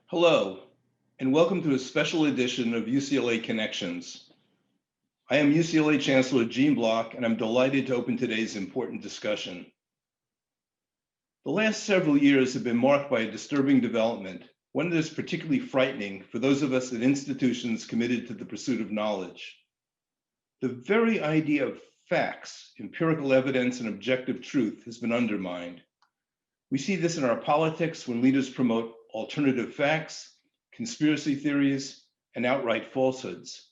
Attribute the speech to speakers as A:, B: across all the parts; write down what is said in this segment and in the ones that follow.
A: Hello, and welcome to a special edition of UCLA Connections. I am UCLA Chancellor Gene Block, and I'm delighted to open today's important discussion. The last several years have been marked by a disturbing development, one that is particularly frightening for those of us at institutions committed to the pursuit of knowledge. The very idea of facts, empirical evidence, and objective truth has been undermined. We see this in our politics when leaders promote alternative facts, conspiracy theories, and outright falsehoods.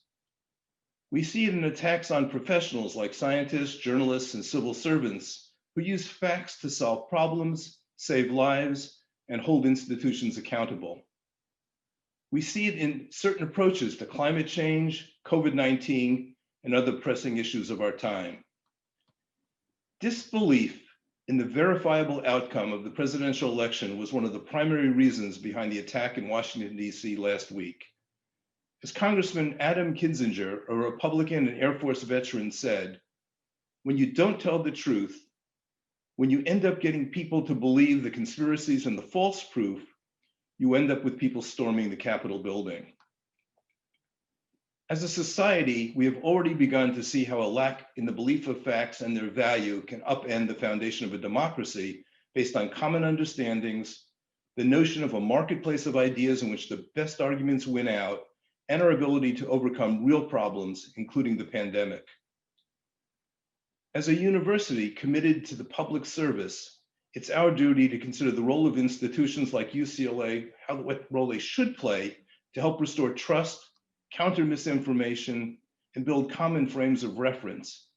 A: We see it in attacks on professionals like scientists, journalists, and civil servants who use facts to solve problems, save lives, and hold institutions accountable. We see it in certain approaches to climate change, COVID-19, and other pressing issues of our time. Disbelief in the verifiable outcome of the presidential election was one of the primary reasons behind the attack in Washington, D.C. last week. As Congressman Adam Kinzinger, a Republican and Air Force veteran, said, "When you don't tell the truth, when you end up getting people to believe the conspiracies and the false proof, you end up with people storming the Capitol building." As a society, we have already begun to see how a lack in the belief of facts and their value can upend the foundation of a democracy based on common understandings, the notion of a marketplace of ideas in which the best arguments win out, and our ability to overcome real problems, including the pandemic. As a university committed to the public service, it's our duty to consider the role of institutions like UCLA, what role they should play to help restore trust, counter misinformation, and build common frames of reference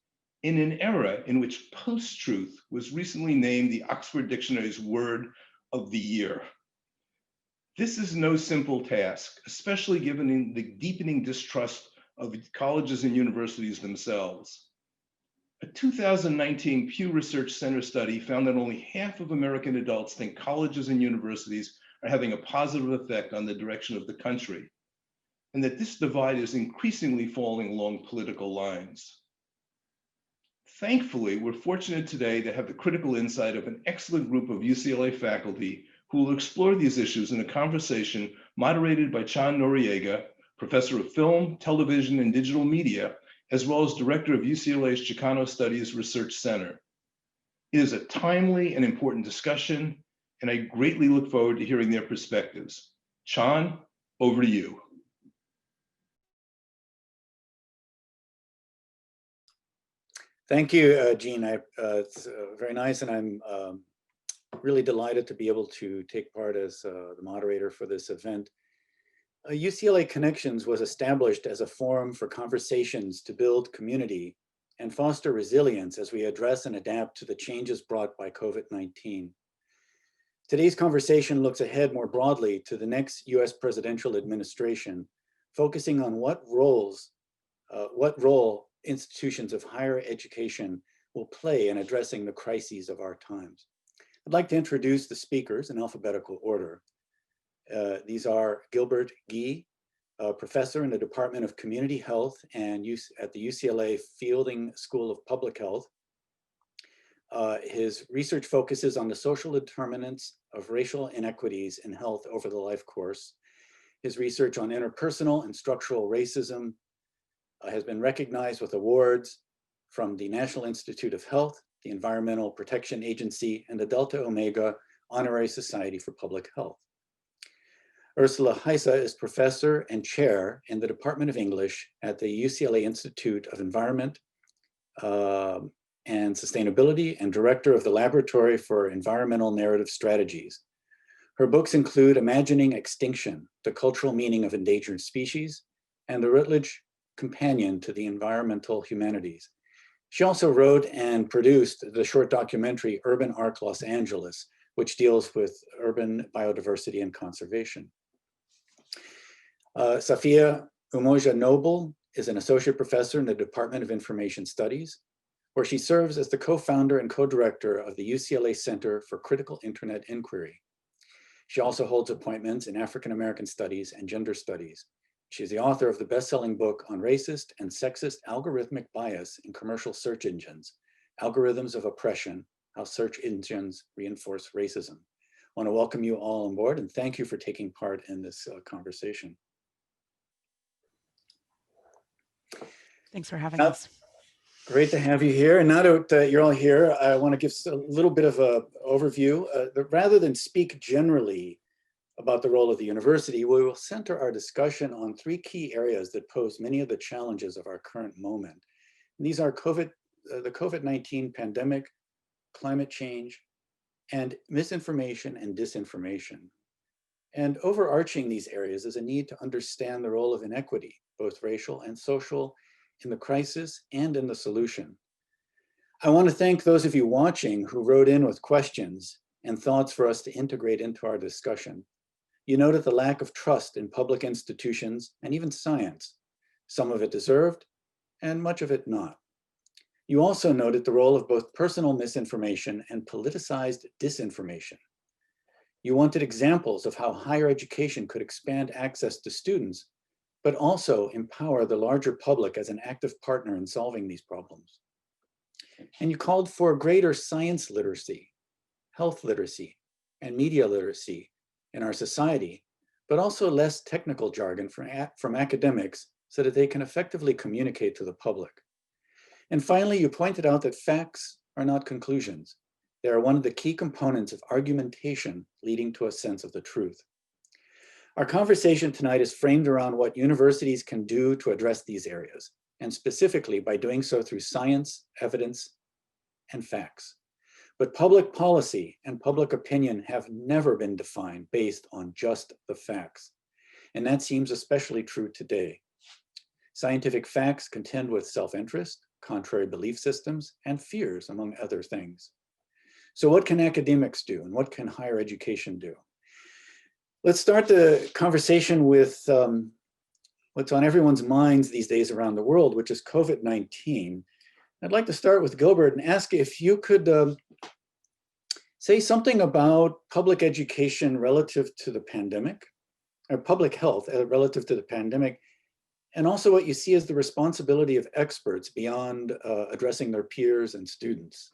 A: in an era in which post-truth was recently named the Oxford Dictionary's word of the year. This is no simple task, especially given the deepening distrust of colleges and universities themselves. A 2019 Pew Research Center study found that only half of American adults think colleges and universities are having a positive effect on the direction of the country, and that this divide is increasingly falling along political lines. Thankfully, we're fortunate today to have the critical insight of an excellent group of UCLA faculty who will explore these issues in a conversation moderated by Chon Noriega, professor of film, television, and digital media, as well as director of UCLA's Chicano Studies Research Center. It is a timely and important discussion, and I greatly look forward to hearing their perspectives. Chon, over to you.
B: Thank you, Gene. It's very nice, and I'm really delighted to be able to take part as the moderator for this event. UCLA Connections was established as a forum for conversations to build community and foster resilience as we address and adapt to the changes brought by COVID-19. Today's conversation looks ahead more broadly to the next US presidential administration, focusing on what role institutions of higher education will play in addressing the crises of our times. I'd like to introduce the speakers in alphabetical order. These are Gilbert Gee, a professor in the Department of Community Health and at the UCLA Fielding School of Public Health. His research focuses on the social determinants of racial inequities in health over the life course. His research on interpersonal and structural racism has been recognized with awards from the National Institute of Health, the Environmental Protection Agency, and the Delta Omega Honorary Society for Public Health. Ursula Heise is professor and chair in the Department of English at the UCLA Institute of Environment and Sustainability and director of the Laboratory for Environmental Narrative Strategies. Her books include Imagining Extinction, The Cultural Meaning of Endangered Species, and the Routledge Companion to the Environmental Humanities. She also wrote and produced the short documentary Urban Arc Los Angeles, which deals with urban biodiversity and conservation. Safiya Noble is an associate professor in the Department of Information Studies, where she serves as the co-founder and co-director of the UCLA Center for Critical Internet Inquiry. She also holds appointments in African American Studies and Gender Studies. She is the author of the best-selling book on racist and sexist algorithmic bias in commercial search engines, Algorithms of Oppression, How Search Engines Reinforce Racism, want to welcome you all on board and thank you for taking part in this conversation.
C: Thanks for having us.
B: Great to have you here. And now that you're all here, I want to give a little bit of an overview. Rather than speak generally about the role of the university, we will center our discussion on three key areas that pose many of the challenges of our current moment. And these are the COVID-19 pandemic, climate change, and misinformation and disinformation. And overarching these areas is a need to understand the role of inequity, both racial and social, in the crisis and in the solution. I want to thank those of you watching who wrote in with questions and thoughts for us to integrate into our discussion. You noted the lack of trust in public institutions and even science, some of it deserved and much of it not. You also noted the role of both personal misinformation and politicized disinformation. You wanted examples of how higher education could expand access to students, but also empower the larger public as an active partner in solving these problems. And you called for greater science literacy, health literacy, and media literacy in our society, but also less technical jargon from academics so that they can effectively communicate to the public. And finally, you pointed out that facts are not conclusions. They are one of the key components of argumentation leading to a sense of the truth. Our conversation tonight is framed around what universities can do to address these areas, and specifically by doing so through science, evidence, and facts. But public policy and public opinion have never been defined based on just the facts. And that seems especially true today. Scientific facts contend with self-interest, contrary belief systems, and fears, among other things. So what can academics do, and what can higher education do? Let's start the conversation with what's on everyone's minds these days around the world, which is COVID-19. I'd like to start with Gilbert and ask if you could say something about public education relative to the pandemic, or public health relative to the pandemic, and also what you see as the responsibility of experts beyond addressing their peers and students.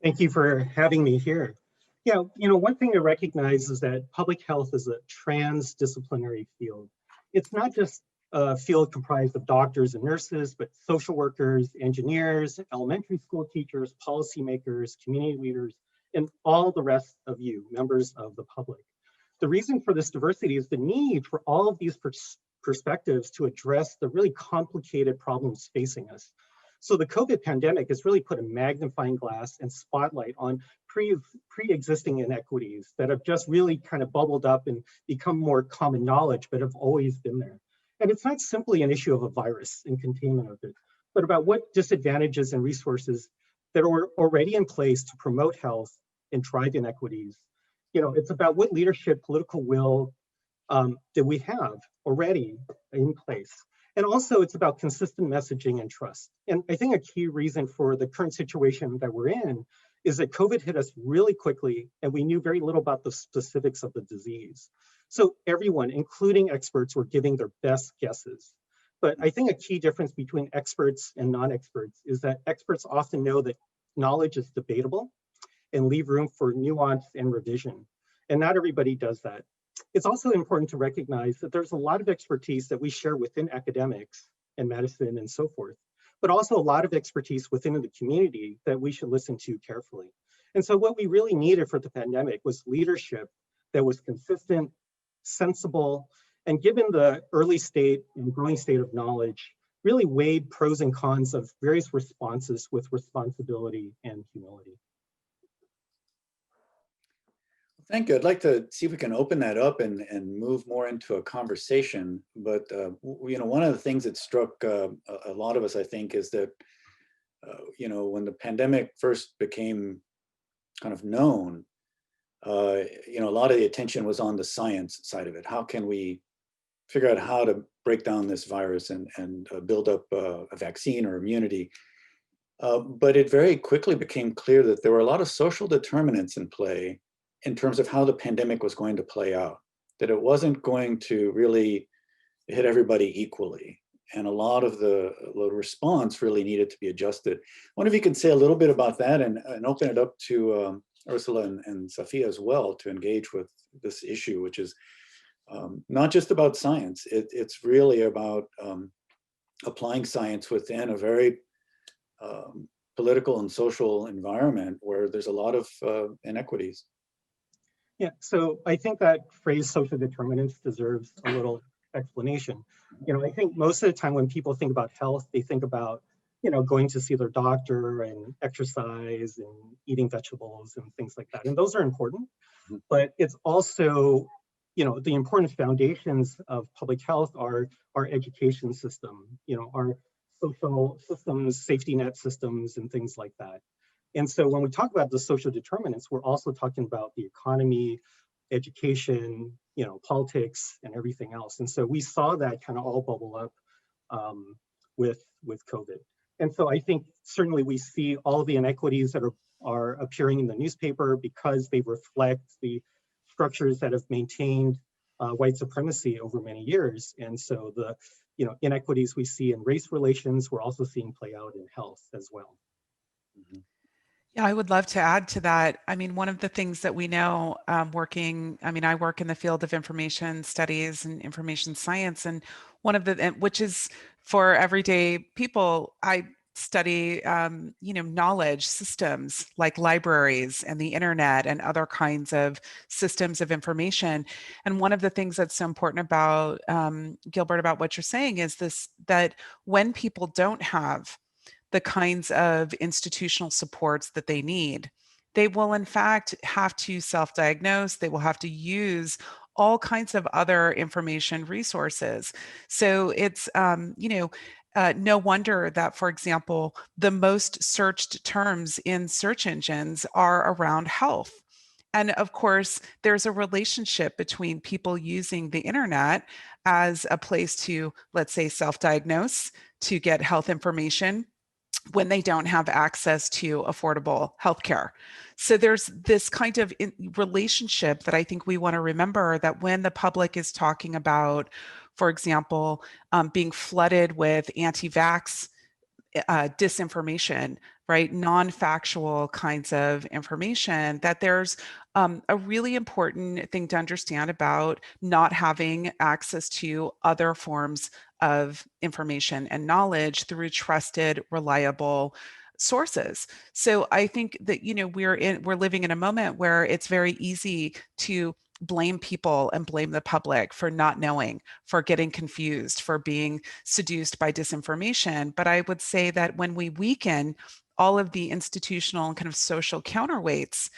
D: Thank you for having me here. Yeah, one thing to recognize is that public health is a transdisciplinary field. It's not just a field comprised of doctors and nurses, but social workers, engineers, elementary school teachers, policymakers, community leaders, and all the rest of you, members of the public. The reason for this diversity is the need for all of these perspectives to address the really complicated problems facing us. So the COVID pandemic has really put a magnifying glass and spotlight on pre-existing inequities that have just really kind of bubbled up and become more common knowledge, but have always been there. And it's not simply an issue of a virus and containment of it, but about what disadvantages and resources that are already in place to promote health and drive inequities. It's about what leadership, political will that we have already in place. And also it's about consistent messaging and trust. And I think a key reason for the current situation that we're in is that COVID hit us really quickly and we knew very little about the specifics of the disease. So everyone, including experts, were giving their best guesses. But I think a key difference between experts and non-experts is that experts often know that knowledge is debatable and leave room for nuance and revision. And not everybody does that. It's also important to recognize that there's a lot of expertise that we share within academics and medicine and so forth, but also a lot of expertise within the community that we should listen to carefully. And so what we really needed for the pandemic was leadership that was consistent, sensible, and given the early state and growing state of knowledge, really weighed pros and cons of various responses with responsibility and humility.
B: Thank you. I'd like to see if we can open that up and move more into a conversation. But one of the things that struck a lot of us, I think, is that when the pandemic first became kind of known, a lot of the attention was on the science side of it. How can we figure out how to break down this virus and build up a vaccine or immunity? But it very quickly became clear that there were a lot of social determinants in play in terms of how the pandemic was going to play out, that it wasn't going to really hit everybody equally. And a lot of the response really needed to be adjusted. I wonder if you could say a little bit about that and open it up to Ursula and Safiya as well to engage with this issue, which is not just about science. It's really about applying science within a very political and social environment where there's a lot of inequities.
D: Yeah, so I think that phrase social determinants deserves a little explanation. You know, I think most of the time when people think about health, they think about, you know, going to see their doctor and exercise and eating vegetables and things like that. And those are important, but it's also, you know, the important foundations of public health are our education system, you know, our social systems, safety net systems, and things like that. And so when we talk about the social determinants, we're also talking about the economy, education, you know, politics, and everything else. And so we saw that kind of all bubble up with COVID. And so I think certainly we see all the inequities that are appearing in the newspaper because they reflect the structures that have maintained white supremacy over many years. And so the, you know, inequities we see in race relations, we're also seeing play out in health as well.
B: Mm-hmm.
C: Yeah, I would love to add to that. I mean, one of the things that we know I work in the field of information studies and information science, and one of the, which is for everyday people, I study, knowledge systems like libraries and the internet and other kinds of systems of information. And one of the things that's so important about, Gilbert, about what you're saying is that when people don't have the kinds of institutional supports that they need, they will in fact have to self-diagnose. They will have to use all kinds of other information resources. So it's, no wonder that, for example, the most searched terms in search engines are around health. And of course, there's a relationship between people using the internet as a place to, let's say, self-diagnose, to get health information, when they don't have access to affordable healthcare. So there's this kind of relationship that I think we want to remember, that when the public is talking about, for example, being flooded with anti-vax disinformation, right? Non-factual kinds of information, that there's a really important thing to understand about not having access to other forms of information and knowledge through trusted, reliable sources. So I think that, we're living in a moment where it's very easy to blame people and blame the public for not knowing, for getting confused, for being seduced by disinformation. But I would say that when we weaken all of the institutional and kind of social counterweights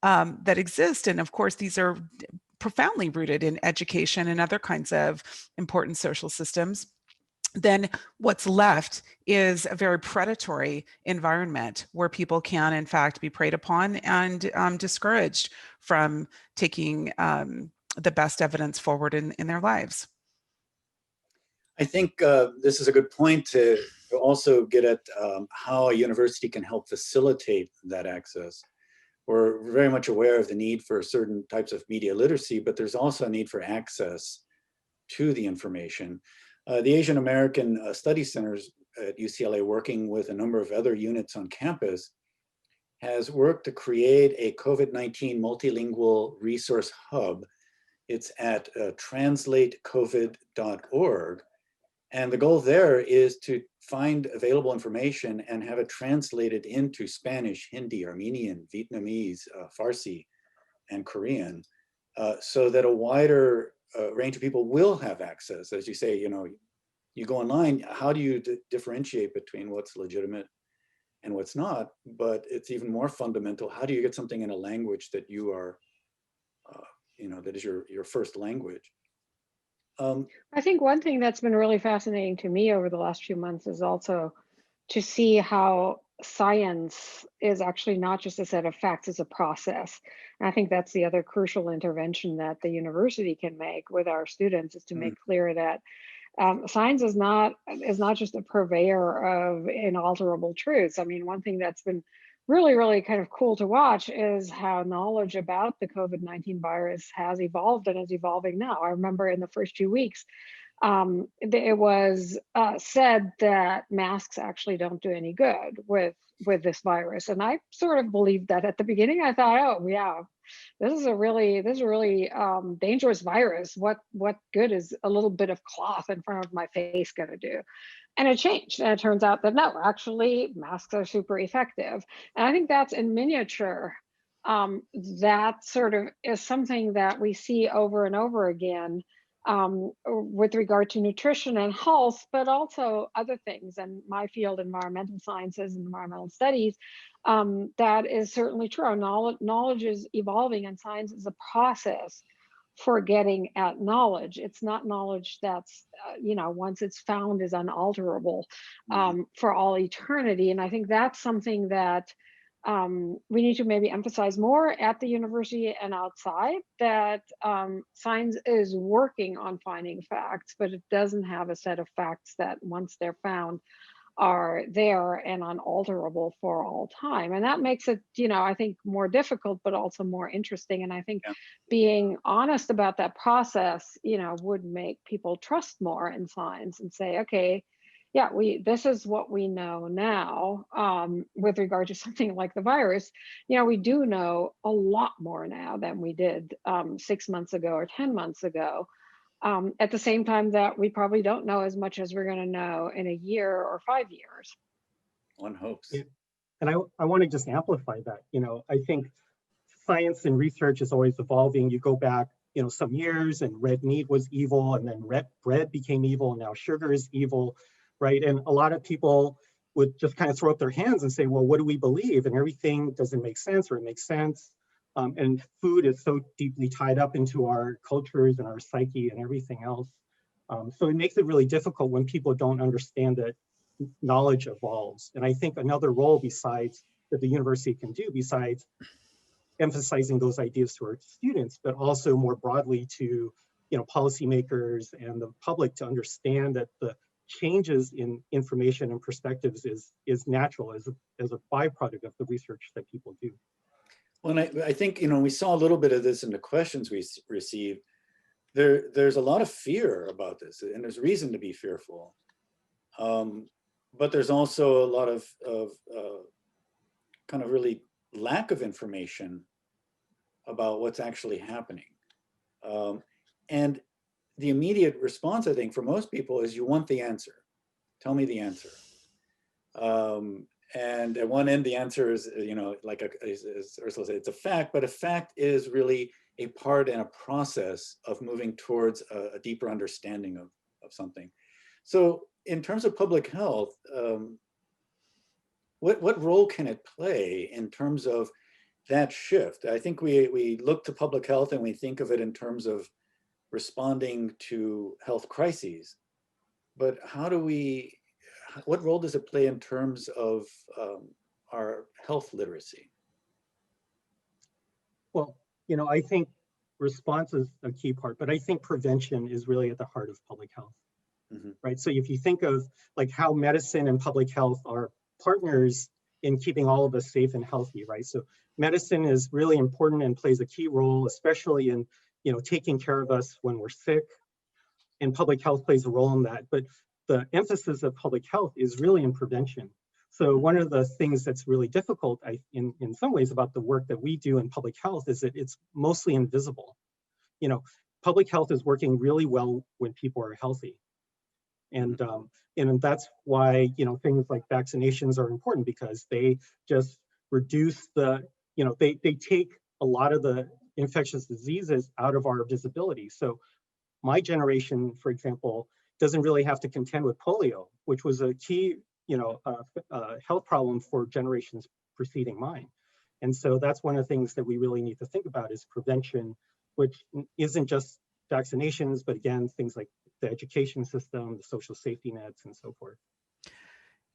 C: that exist, and of course, these are profoundly rooted in education and other kinds of important social systems, then what's left is a very predatory environment where people can, in fact, be preyed upon and discouraged from taking the best evidence forward in their lives.
B: I think this is a good point to also get at how a university can help facilitate that access. We're very much aware of the need for certain types of media literacy, but there's also a need for access to the information. The Asian American Study Centers at UCLA, working with a number of other units on campus, has worked to create a COVID-19 Multilingual Resource Hub. It's at translatecovid.org. And the goal there is to find available information and have it translated into Spanish, Hindi, Armenian, Vietnamese, Farsi, and Korean, so that a wider range of people will have access. As you say, you go online, how do you differentiate between what's legitimate and what's not? But it's even more fundamental. How do you get something in a language that you are, that is your first language?
E: I think one thing that's been really fascinating to me over the last few months is also to see how science is actually not just a set of facts, it's a process. And I think that's the other crucial intervention that the university can make with our students, is to make clear that science is not just a purveyor of inalterable truths. I mean, one thing that's been really, really kind of cool to watch is how knowledge about the COVID-19 virus has evolved and is evolving now. I remember in the first few weeks, it was said that masks actually don't do any good with this virus, and I sort of believed that at the beginning. I thought, oh yeah, this is a really dangerous virus. What good is a little bit of cloth in front of my face going to do? And it changed, and it turns out that no, actually masks are super effective. And I think that's in miniature. That sort of is something that we see over and over again with regard to nutrition and health, but also other things. And my field, environmental sciences and environmental studies, that is certainly true. Our knowledge is evolving, and science is a process for getting at knowledge. It's not knowledge that's, once it's found is unalterable for all eternity. And I think that's something that we need to maybe emphasize more at the university and outside, that science is working on finding facts, but it doesn't have a set of facts that once they're found are there and unalterable for all time. And that makes it, I think more difficult, but also more interesting. And I think being honest about that process, would make people trust more in science and say, okay, yeah, this is what we know now with regard to something like the virus. We do know a lot more now than we did 6 months ago or 10 months ago. At the same time that we probably don't know as much as we're going to know in a year or 5 years.
B: One hopes.
D: Yeah. And I want to just amplify that. I think science and research is always evolving. You go back, some years, and red meat was evil, and then bread became evil, and now sugar is evil, right? And a lot of people would just kind of throw up their hands and say, well, what do we believe? And everything doesn't make sense, or it makes sense. And food is so deeply tied up into our cultures and our psyche and everything else. So it makes it really difficult when people don't understand that knowledge evolves. And I think another role besides that the university can do, besides emphasizing those ideas to our students, but also more broadly to policymakers and the public, to understand that the changes in information and perspectives is natural as a byproduct of the research that people do.
B: Well, and I think, we saw a little bit of this in the questions we received. There's a lot of fear about this, and there's reason to be fearful. But there's also a lot of kind of really lack of information about what's actually happening. And the immediate response, I think, for most people is you want the answer. Tell me the answer. And at one end, the answer is, like as Ursula said, it's a fact, but a fact is really a part and a process of moving towards a deeper understanding of something. So in terms of public health, what role can it play in terms of that shift? I think we look to public health and we think of it in terms of responding to health crises, but what role does it play in terms of our health literacy?
D: Well, I think response is a key part, but I think prevention is really at the heart of public health, right? So if you think of like how medicine and public health are partners in keeping all of us safe and healthy, right? So medicine is really important and plays a key role, especially in taking care of us when we're sick, and public health plays a role in that. But the emphasis of public health is really in prevention. So one of the things that's really difficult in some ways about the work that we do in public health is that it's mostly invisible. Public health is working really well when people are healthy. And that's why, things like vaccinations are important, because they just reduce they take a lot of the infectious diseases out of our visibility. So my generation, for example, doesn't really have to contend with polio, which was a key, health problem for generations preceding mine. And so that's one of the things that we really need to think about is prevention, which isn't just vaccinations, but again, things like the education system, the social safety nets, and so forth.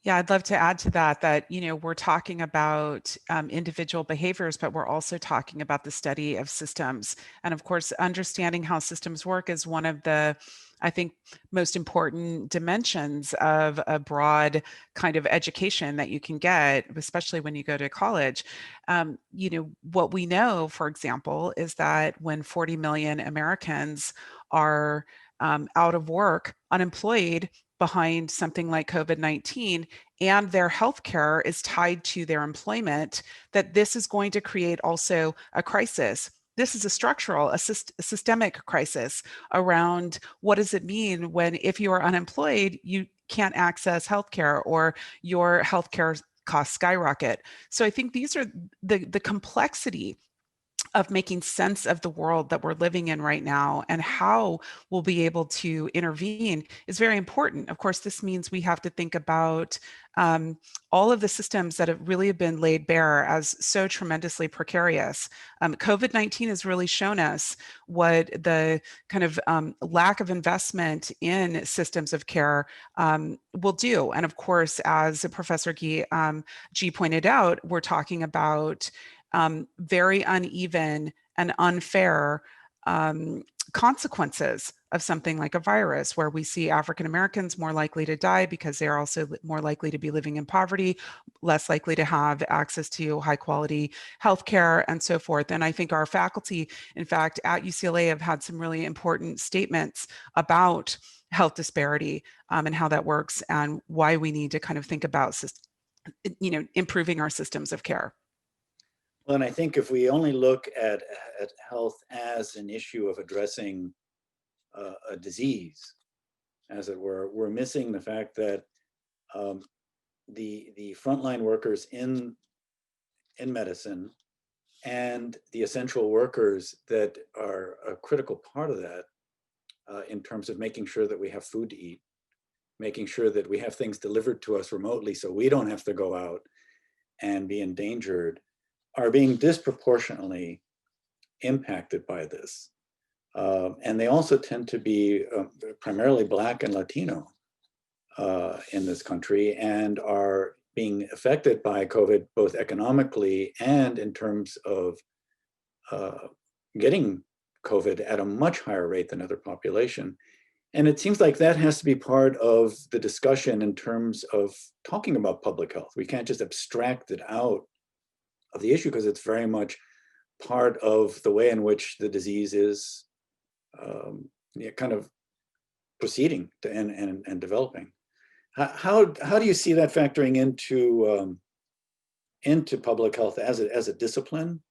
C: Yeah, I'd love to add to that, we're talking about individual behaviors, but we're also talking about the study of systems. And of course, understanding how systems work is one of the, I think, most important dimensions of a broad kind of education that you can get, especially when you go to college. What we know, for example, is that when 40 million Americans are out of work, unemployed behind something like COVID-19, and their healthcare is tied to their employment, that this is going to create also a crisis. This is a structural, a systemic crisis around what does it mean when, if you are unemployed, you can't access healthcare or your healthcare costs skyrocket. So I think these are the complexity of making sense of the world that we're living in right now and how we'll be able to intervene is very important. Of course, this means we have to think about all of the systems that have really been laid bare as so tremendously precarious. COVID-19 has really shown us what the kind of lack of investment in systems of care will do. And of course, as Professor Gee pointed out, we're talking about very uneven and unfair consequences of something like a virus, where we see African Americans more likely to die because they're also more likely to be living in poverty, less likely to have access to high quality healthcare, and so forth. And I think our faculty, in fact, at UCLA have had some really important statements about health disparity and how that works and why we need to kind of think about, improving our systems of care.
B: Well, and I think if we only look at health as an issue of addressing a disease, as it were, we're missing the fact that the frontline workers in medicine and the essential workers that are a critical part of that in terms of making sure that we have food to eat, making sure that we have things delivered to us remotely so we don't have to go out and be endangered, are being disproportionately impacted by this. And they also tend to be primarily Black and Latino in this country, and are being affected by COVID, both economically and in terms of getting COVID at a much higher rate than other population. And it seems like that has to be part of the discussion in terms of talking about public health. We can't just abstract it out of the issue, because it's very much part of the way in which the disease is kind of proceeding to and developing. How do you see that factoring into public health as a discipline?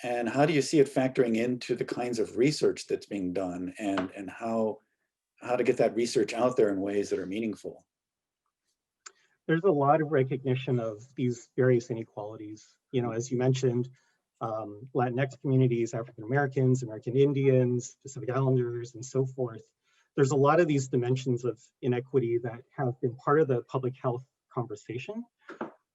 B: And how do you see it factoring into the kinds of research that's being done, and how to get that research out there in ways that are meaningful?
D: There's a lot of recognition of these various inequalities. As you mentioned, Latinx communities, African Americans, American Indians, Pacific Islanders, and so forth. There's a lot of these dimensions of inequity that have been part of the public health conversation.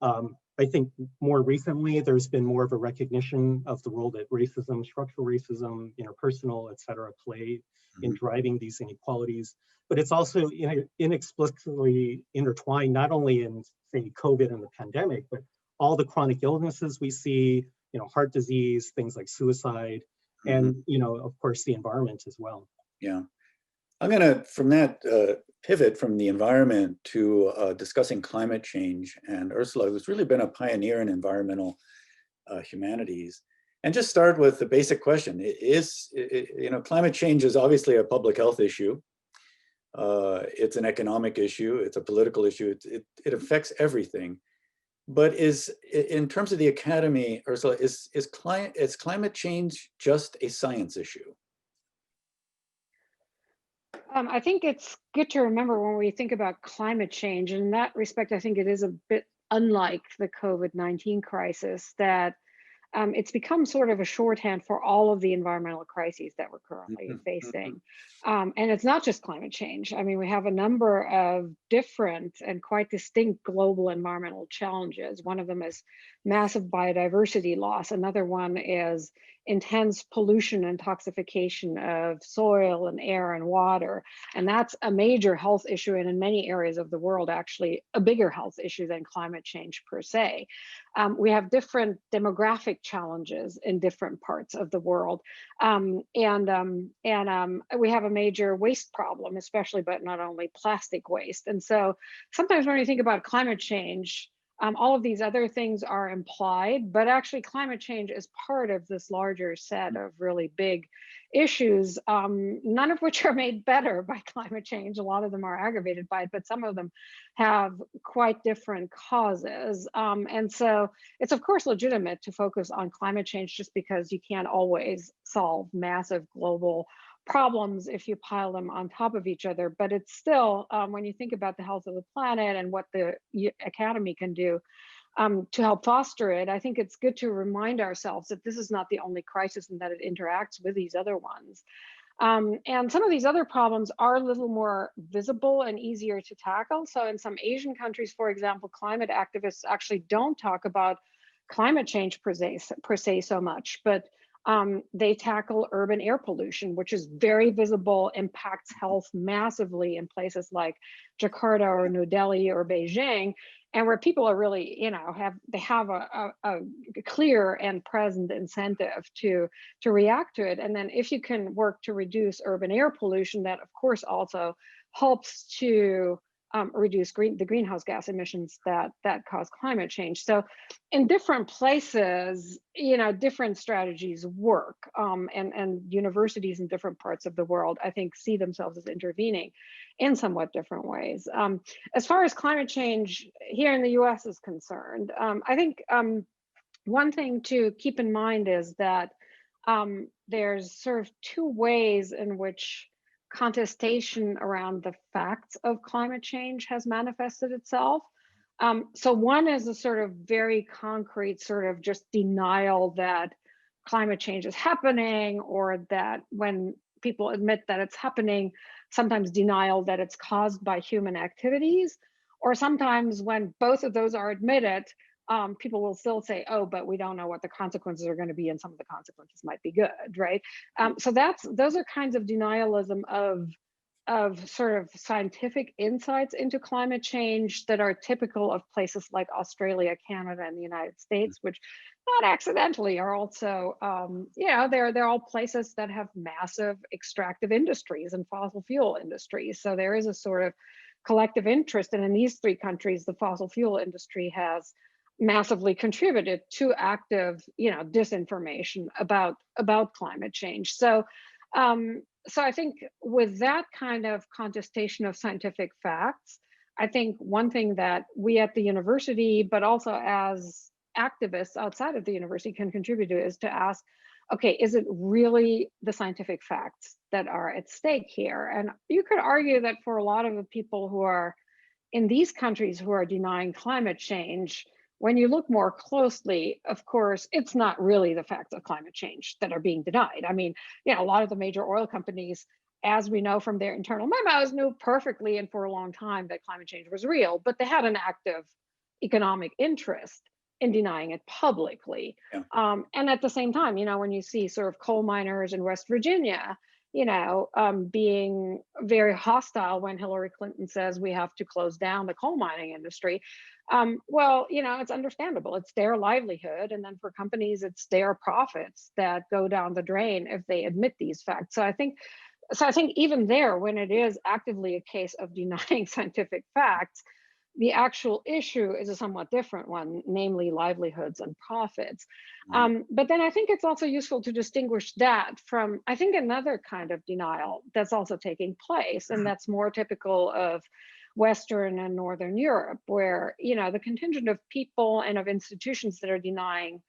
D: I think more recently, there's been more of a recognition of the role that racism, structural racism, interpersonal, et cetera, play in driving these inequalities. But it's also inexplicably intertwined, not only in, say, COVID and the pandemic, but all the chronic illnesses we see, heart disease, things like suicide, and, of course, the environment as well.
B: Yeah. I'm going to, from that, pivot from the environment to discussing climate change. And Ursula has really been a pioneer in environmental humanities. And just start with the basic question: climate change is obviously a public health issue. It's an economic issue. It's a political issue. It affects everything. But in terms of the academy, Ursula, is climate change just a science issue?
E: I think it's good to remember when we think about climate change, in that respect, I think it is a bit unlike the COVID-19 crisis, that it's become sort of a shorthand for all of the environmental crises that we're currently facing. And it's not just climate change. I mean, we have a number of different and quite distinct global environmental challenges. One of them is massive biodiversity loss. Another one is intense pollution and toxification of soil and air and water. And that's a major health issue, and in many areas of the world, actually a bigger health issue than climate change per se. We have different demographic challenges in different parts of the world. And we have a major waste problem, especially, but not only plastic waste. And so sometimes when you think about climate change, All of these other things are implied, but actually climate change is part of this larger set of really big issues, none of which are made better by climate change. A lot of them are aggravated by it, but some of them have quite different causes. And so it's of course legitimate to focus on climate change just because you can't always solve massive global problems if you pile them on top of each other. But it's still, when you think about the health of the planet and what the academy can do to help foster it, I think it's good to remind ourselves that this is not the only crisis and that it interacts with these other ones. And some of these other problems are a little more visible and easier to tackle. So in some Asian countries, for example, climate activists actually don't talk about climate change per se so much, but they tackle urban air pollution, which is very visible, impacts health massively in places like Jakarta or New Delhi or Beijing, and where people are really, have a clear and present incentive to react to it. And then if you can work to reduce urban air pollution, that of course also helps to reduce the greenhouse gas emissions that cause climate change. So in different places, different strategies work, and universities in different parts of the world, I think, see themselves as intervening in somewhat different ways. As far as climate change here in the US is concerned, I think one thing to keep in mind is that there's sort of two ways in which contestation around the facts of climate change has manifested itself. So one is a sort of very concrete sort of just denial that climate change is happening, or that when people admit that it's happening, sometimes denial that it's caused by human activities, or sometimes when both of those are admitted, people will still say, oh, but we don't know what the consequences are going to be, and some of the consequences might be good, right? So those are kinds of denialism of sort of scientific insights into climate change that are typical of places like Australia, Canada, and the United States, which not accidentally are also, they're all places that have massive extractive industries and fossil fuel industries. So there is a sort of collective interest, and in these three countries, the fossil fuel industry has massively contributed to active, disinformation about climate change. So, so I think with that kind of contestation of scientific facts, I think one thing that we at the university, but also as activists outside of the university, can contribute to is to ask, okay, is it really the scientific facts that are at stake here? And you could argue that for a lot of the people who are in these countries who are denying climate change, when you look more closely, of course, it's not really the facts of climate change that are being denied. I mean, a lot of the major oil companies, as we know from their internal memos, knew perfectly and for a long time that climate change was real, but they had an active economic interest in denying it publicly. Yeah. And at the same time, when you see sort of coal miners in West Virginia, being very hostile when Hillary Clinton says we have to close down the coal mining industry. Well, it's understandable. It's their livelihood. And then for companies, it's their profits that go down the drain if they admit these facts. So I think even there, when it is actively a case of denying scientific facts, the actual issue is a somewhat different one, namely livelihoods and profits. But then I think it's also useful to distinguish that from, I think, another kind of denial that's also taking place, and that's more typical of Western and Northern Europe, where, the contingent of people and of institutions that are denying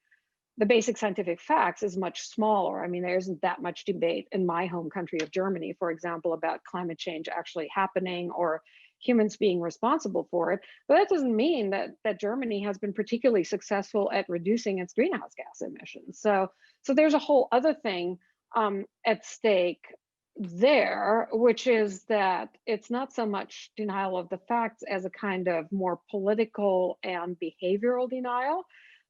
E: the basic scientific facts is much smaller. I mean, there isn't that much debate in my home country of Germany, for example, about climate change actually happening or humans being responsible for it. But that doesn't mean that Germany has been particularly successful at reducing its greenhouse gas emissions. So there's a whole other thing at stake there, which is that it's not so much denial of the facts as a kind of more political and behavioral denial.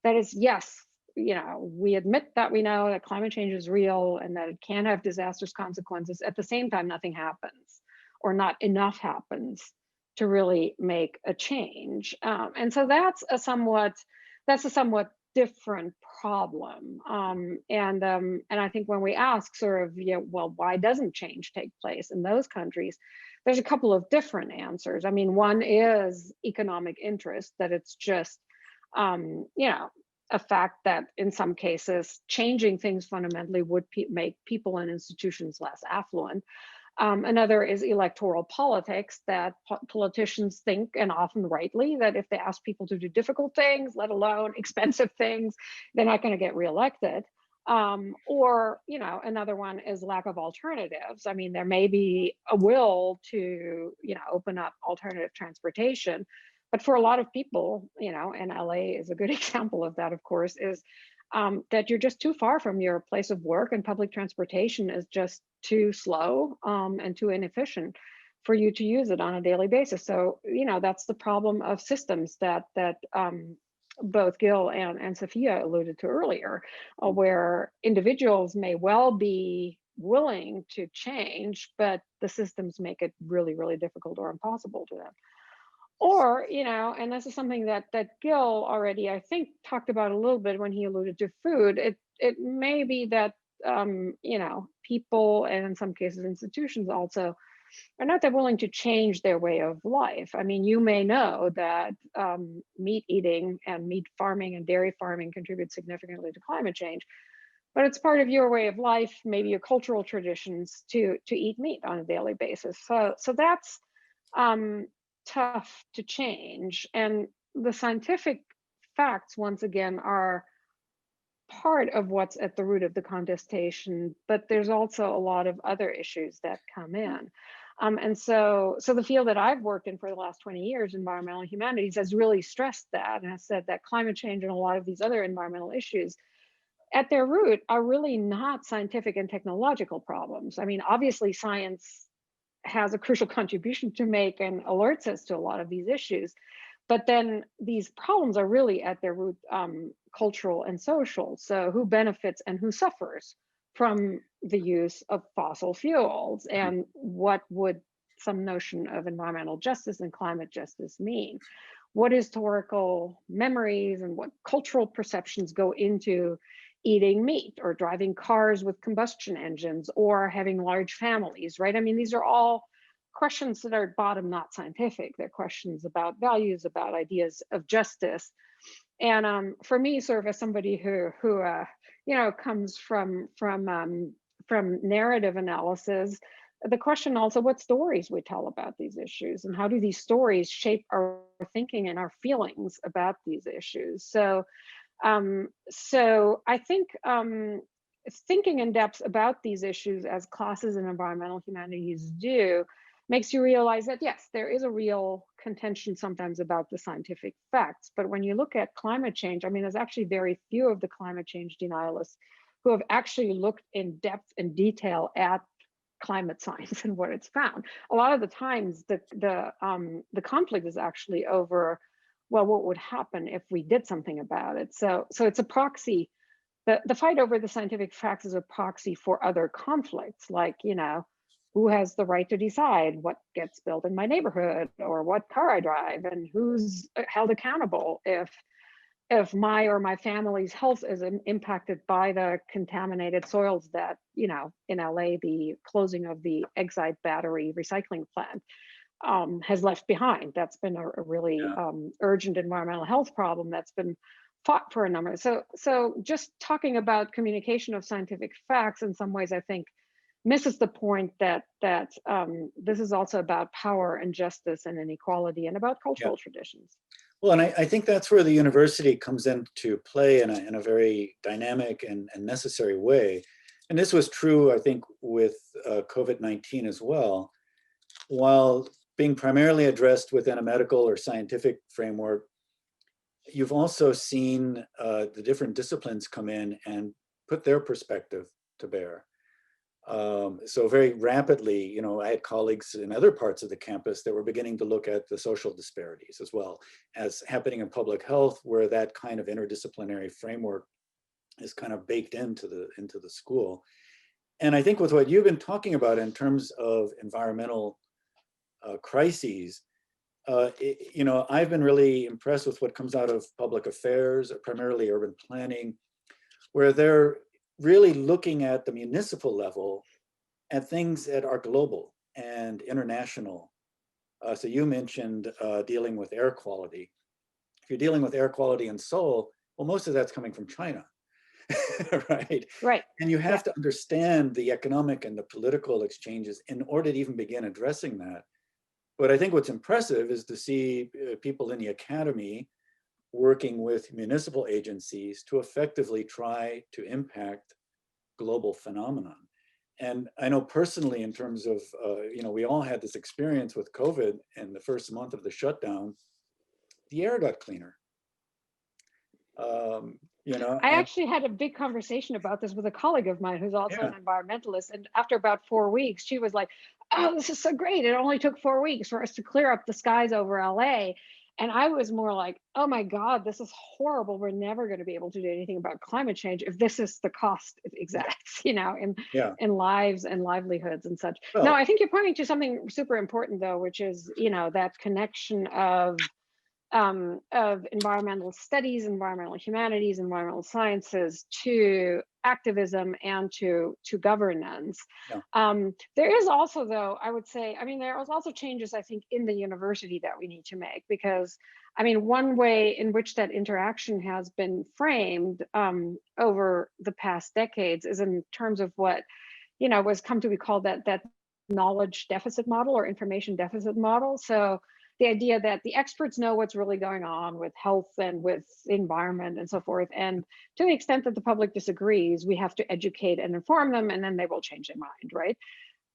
E: That is, yes, we admit that we know that climate change is real and that it can have disastrous consequences. At the same time, nothing happens, or not enough happens to really make a change. And so that's a somewhat different problem. And I think when we ask sort of, well, why doesn't change take place in those countries? There's a couple of different answers. I mean, one is economic interest, that it's just you know, a fact that in some cases changing things fundamentally would make people and institutions less affluent. Another is electoral politics, that politicians think, and often rightly, that if they ask people to do difficult things, let alone expensive things, they're not going to get reelected. Or, you know, another one is lack of alternatives. I mean, there may be a will to, you know, open up alternative transportation, but for a lot of people, you know, and LA is a good example of that, of course, is that you're just too far from your place of work, and public transportation is just too slow and too inefficient for you to use it on a daily basis. So, you know, that's the problem of systems that both Gil and Safiya alluded to earlier, where individuals may well be willing to change, but the systems make it really, really difficult or impossible to them. Or, you know, and this is something that Gil already, I think, talked about a little bit when he alluded to food. It may be that, you know, people, and in some cases institutions also, are not that willing to change their way of life. I mean, you may know that meat eating and meat farming and dairy farming contribute significantly to climate change, but it's part of your way of life, maybe your cultural traditions, to eat meat on a daily basis. So that's tough to change. And the scientific facts, once again, are part of what's at the root of the contestation, but there's also a lot of other issues that come in. And so the field that I've worked in for the last 20 years, environmental humanities, has really stressed that and has said that climate change and a lot of these other environmental issues at their root are really not scientific and technological problems. I mean, obviously science has a crucial contribution to make and alerts us to a lot of these issues. But then these problems are really at their root cultural and social. So who benefits and who suffers from the use of fossil fuels, and what would some notion of environmental justice and climate justice mean? What historical memories and what cultural perceptions go into eating meat or driving cars with combustion engines or having large families, right? I mean, these are all questions that are at bottom not scientific. They're questions about values, about ideas of justice. And for me, sort of as somebody who you know, comes from narrative analysis, the question also, what stories we tell about these issues, and how do these stories shape our thinking and our feelings about these issues? So I think thinking in depth about these issues, as classes in environmental humanities do, makes you realize that, yes, there is a real contention sometimes about the scientific facts. But when you look at climate change, I mean, there's actually very few of the climate change denialists who have actually looked in depth and detail at climate science and what it's found. A lot of the times the conflict is actually over, well, what would happen if we did something about it? So it's a proxy. The fight over the scientific facts is a proxy for other conflicts, like, you know, who has the right to decide what gets built in my neighborhood or what car I drive, and who's held accountable if my or my family's health is impacted by the contaminated soils that, you know, in LA, the closing of the Exide battery recycling plant has left behind. That's been a really urgent environmental health problem that's been fought for a number. So just talking about communication of scientific facts in some ways, I think, misses the point that this is also about power and justice and inequality and about cultural traditions.
B: Well, and I think that's where the university comes into play in a very dynamic and necessary way. And this was true, I think, with COVID-19 as well. While being primarily addressed within a medical or scientific framework, you've also seen the different disciplines come in and put their perspective to bear. So very rapidly, you know, I had colleagues in other parts of the campus that were beginning to look at the social disparities as well as happening in public health, where that kind of interdisciplinary framework is kind of baked into the school. And I think with what you've been talking about in terms of environmental crises, you know, I've been really impressed with what comes out of public affairs, primarily urban planning, where they're really looking at the municipal level at things that are global and international. So you mentioned dealing with air quality. if you're dealing with air quality in Seoul, well, most of that's coming from China, right?
E: Right.
B: And you have to understand the economic and the political exchanges in order to even begin addressing that. But I think what's impressive is to see people in the academy working with municipal agencies to effectively try to impact global phenomenon. And I know personally, in terms of, we all had this experience with COVID and the first month of the shutdown, the air got cleaner.
E: I actually had a big conversation about this with a colleague of mine who's also an environmentalist. And after about 4 weeks, she was like, oh, this is so great. It only took 4 weeks for us to clear up the skies over LA. And I was more like, oh my God, this is horrible. We're never going to be able to do anything about climate change if this is the cost it exacts, in lives and livelihoods and such.
B: Well,
E: no, I think you're pointing to something super important though, which is, that connection of environmental studies, environmental humanities, environmental sciences to activism and to governance. There is also, though, I would say, there was also changes, I think, in the university that we need to make, because, one way in which that interaction has been framed over the past decades is in terms of what, was come to be called that knowledge deficit model or information deficit model. So the idea that the experts know what's really going on with health and with environment and so forth. And to the extent that the public disagrees, we have to educate and inform them, and then they will change their mind, right?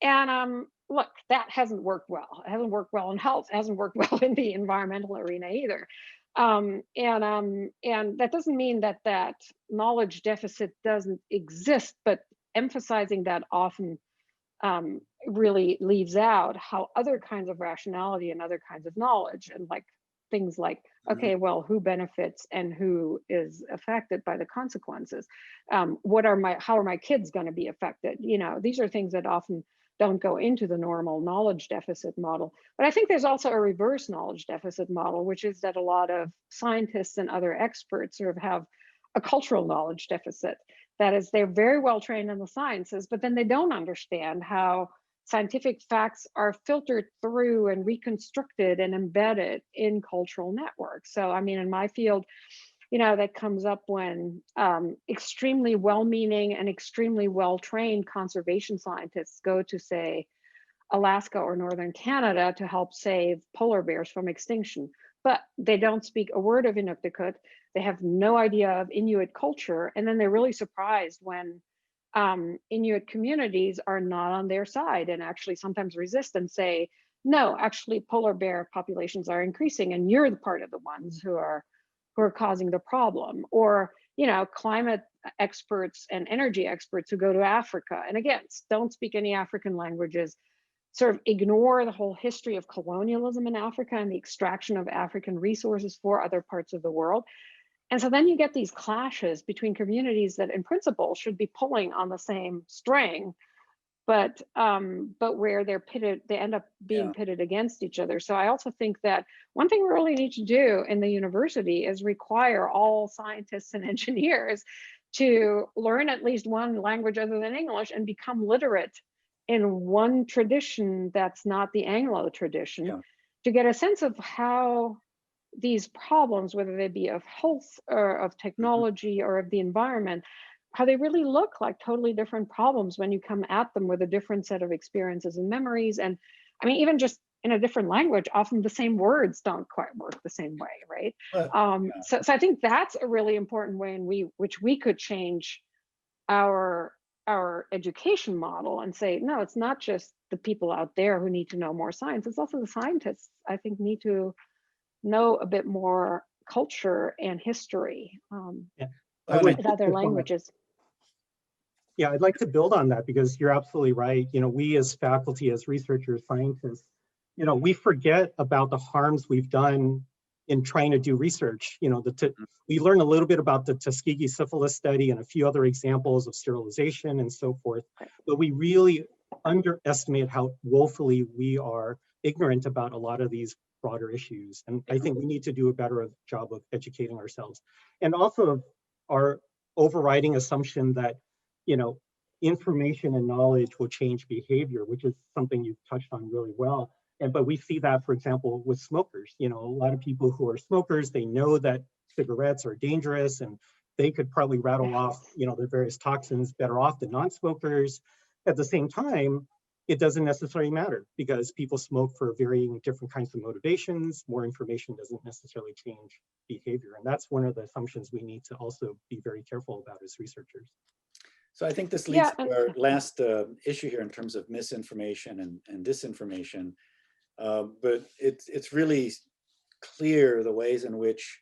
E: And look, that hasn't worked well. It hasn't worked well in health. It hasn't worked well in the environmental arena either. And that doesn't mean that knowledge deficit doesn't exist, but emphasizing that often really leaves out how other kinds of rationality and other kinds of knowledge and things like, okay, well, who benefits and who is affected by the consequences? How are my kids going to be affected? These are things that often don't go into the normal knowledge deficit model. But I think there's also a reverse knowledge deficit model, which is that a lot of scientists and other experts sort of have a cultural knowledge deficit. That is, they're very well trained in the sciences, but then they don't understand how scientific facts are filtered through and reconstructed and embedded in cultural networks. So, in my field, that comes up when extremely well-meaning and extremely well-trained conservation scientists go to, say, Alaska or Northern Canada to help save polar bears from extinction. But they don't speak a word of Inuktitut. They have no idea of Inuit culture. And then they're really surprised when Inuit communities are not on their side and actually sometimes resist and say, no, actually polar bear populations are increasing and you're the part of the ones who are causing the problem. Or, climate experts and energy experts who go to Africa and again, don't speak any African languages, sort of ignore the whole history of colonialism in Africa and the extraction of African resources for other parts of the world. And so then you get these clashes between communities that in principle should be pulling on the same string, but where they're pitted, they end up being pitted against each other. So I also think that one thing we really need to do in the university is require all scientists and engineers to learn at least one language other than English and become literate in one tradition that's not the Anglo tradition, to get a sense of how these problems, whether they be of health or of technology or of the environment, how they really look like totally different problems when you come at them with a different set of experiences and memories. And even just in a different language, often the same words don't quite work the same way, right? So I think that's a really important way in which we could change our education model and say, no, it's not just the people out there who need to know more science, it's also the scientists, I think, need to know a bit more culture and history with other languages.
D: Yeah, I'd like to build on that because you're absolutely right. We as faculty, as researchers, scientists, we forget about the harms we've done in trying to do research. We learn a little bit about the Tuskegee syphilis study and a few other examples of sterilization and so forth, but we really underestimate how woefully we are ignorant about a lot of these broader issues. And I think we need to do a better job of educating ourselves. And also our overriding assumption that, information and knowledge will change behavior, which is something you've touched on really well. But we see that, for example, with smokers. You know, a lot of people who are smokers, they know that cigarettes are dangerous, and they could probably rattle off, you know, the various toxins better off than non-smokers. At the same time, it doesn't necessarily matter because people smoke for varying different kinds of motivations. More information doesn't necessarily change behavior. And that's one of the assumptions we need to also be very careful about as researchers.
B: So I think this leads to our last issue here in terms of misinformation and disinformation. But it's really clear the ways in which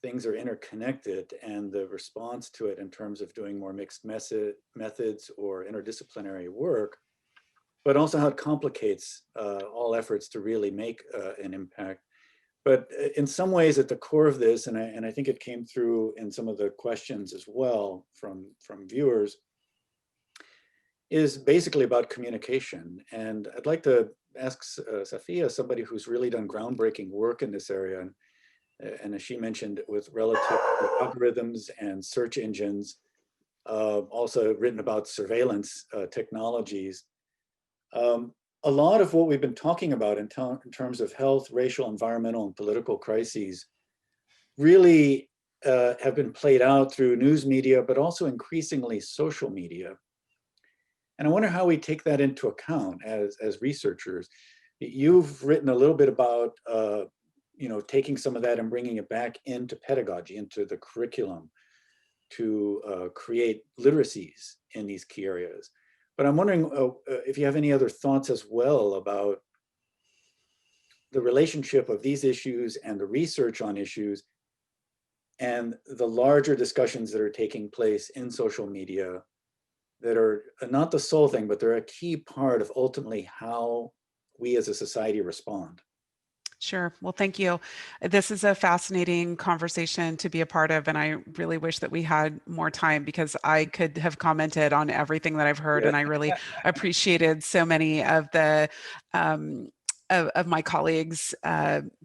B: things are interconnected and the response to it in terms of doing more mixed methods or interdisciplinary work, but also how it complicates all efforts to really make an impact. But in some ways at the core of this, and I think it came through in some of the questions as well from viewers, is basically about communication. And I'd like to ask Safiya, somebody who's really done groundbreaking work in this area, and as she mentioned, with relative to algorithms and search engines, also written about surveillance technologies. A lot of what we've been talking about in terms of health, racial, environmental, and political crises really have been played out through news media, but also increasingly social media. And I wonder how we take that into account as researchers. You've written a little bit about you know, taking some of that and bringing it back into pedagogy, into the curriculum, to create literacies in these key areas. But I'm wondering if you have any other thoughts as well about the relationship of these issues and the research on issues and the larger discussions that are taking place in social media that are not the sole thing, but they're a key part of ultimately how we as a society respond.
C: Sure. Well, thank you. This is a fascinating conversation to be a part of, and I really wish that we had more time because I could have commented on everything that I've heard, and I really appreciated so many of the of my colleagues'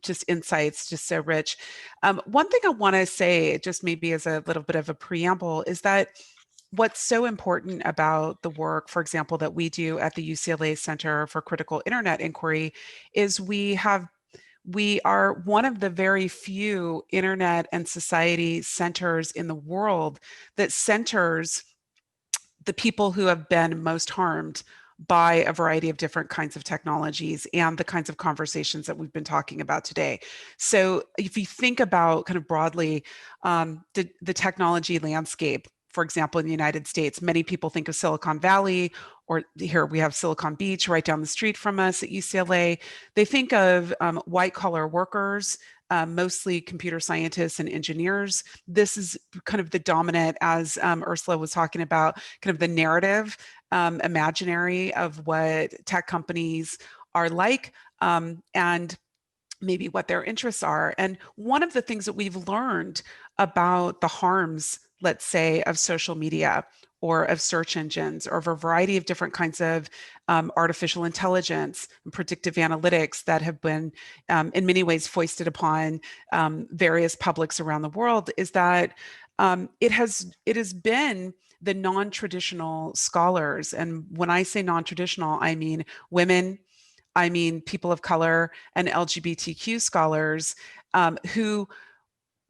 C: just insights, just so rich. One thing I want to say, just maybe as a little bit of a preamble, is that what's so important about the work, for example, that we do at the UCLA Center for Critical Internet Inquiry is we are one of the very few internet and society centers in the world that centers the people who have been most harmed by a variety of different kinds of technologies and the kinds of conversations that we've been talking about today. So if you think about kind of broadly the technology landscape, for example, in the United States, many people think of Silicon Valley, or here we have Silicon Beach right down the street from us at UCLA. They think of white collar workers, mostly computer scientists and engineers. This is kind of the dominant, as Ursula was talking about, kind of the narrative, imaginary of what tech companies are like, and maybe what their interests are. And one of the things that we've learned about the harms, let's say, of social media or of search engines or of a variety of different kinds of artificial intelligence and predictive analytics that have been in many ways foisted upon various publics around the world is that it has been the non-traditional scholars. And when I say non-traditional, I mean women, I mean people of color and LGBTQ scholars who,